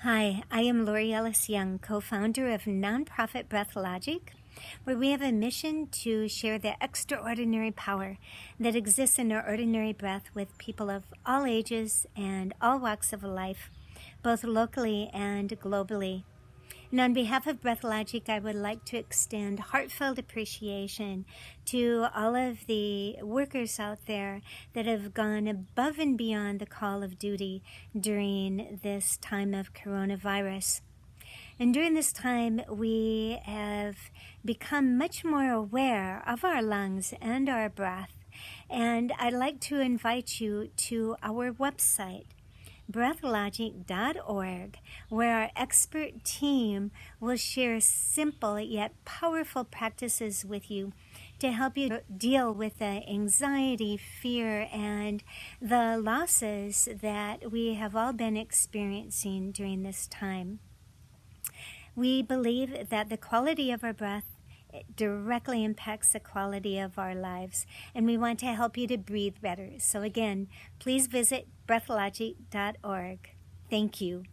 Hi, I am Laurie Ellis-Young, co-founder of nonprofit BreathLogic, where we have a mission to share the extraordinary power that exists in our ordinary breath with people of all ages and all walks of life, both locally and globally. And on behalf of BreathLogic, I would like to extend heartfelt appreciation to all of the workers out there that have gone above and beyond the call of duty during this time of coronavirus. And during this time, we have become much more aware of our lungs and our breath. And I'd like to invite you to our website, BreathLogic.org, where our expert team will share simple yet powerful practices with you to help you deal with the anxiety, fear, and the losses that we have all been experiencing during this time. We believe that the quality of our breath directly impacts the quality of our lives, and we want to help you to breathe better. So again, please visit breathlogic.org. Thank you.